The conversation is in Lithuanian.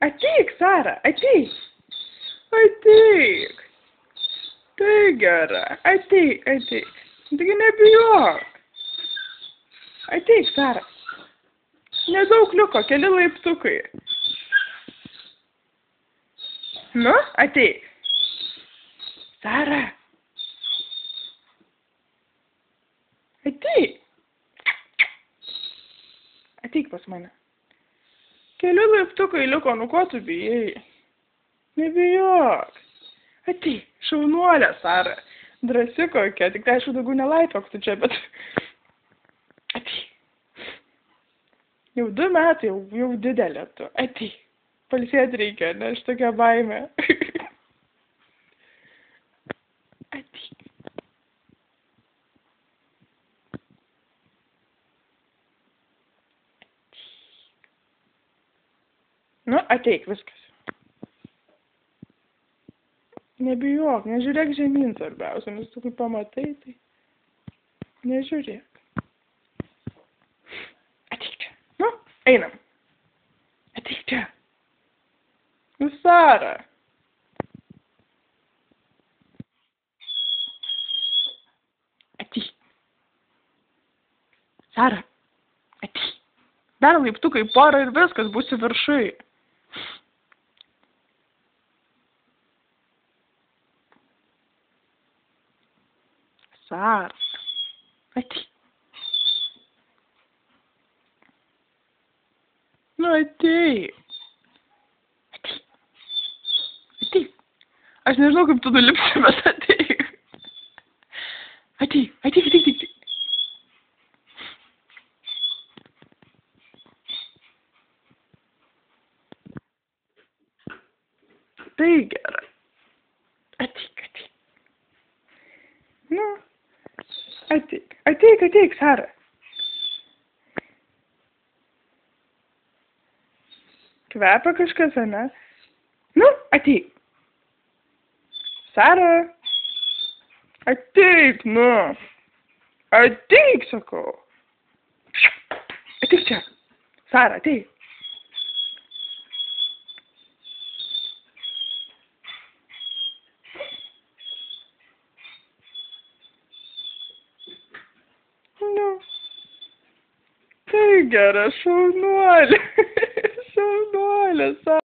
Ateik, Sara, ateik. Ateik. Tai gera. Ateik, ateik. Taigi nebijok. Ateik, Sara. Nedaug liko, keli laiptukai. Nu, ateik. Sara. Ateik. Ateik pas mane. Keli laiptukai liko, nu ko tu bijai? Nebijok. Ateik, šaunuolė, Sara. Drąsi kokia, tik tai aišku daugiau nelaipiok tu čia, bet... Ateik. Jau 2 metai, jau didelė tu. Ateik. Pailsėti reikia, ne, aš tokia baimė. Ateik. Nu, ateik, viskas. Nebijok, nežiūrėk žemyn svarbiausia, nes tu kai pamatai, tai nežiūrėk. Ateik čia. Nu, einam. Ateik čia. Nu, Sara. Ateik. Sara. Ateik. Dar laiptukai porą ir viskas, būsi viršui. Sara. Ateik. Nu, ateik. Ateik. Ateik. Aš nežinau, kaip tu nulipsi, bet ateik. Ateik, ateik, ateik, ateik. Tai gera. Ateik, ateik. Nu, ateik, ateik, ateik, Sara. Kvepia kažkas, ane? Nu, ateik. Sara. Ateik, nu. Ateik, sakau. Ateik čia. Sara, ateik. Nu. Tai gera, šaunuolė. Šaunuolė, Sara.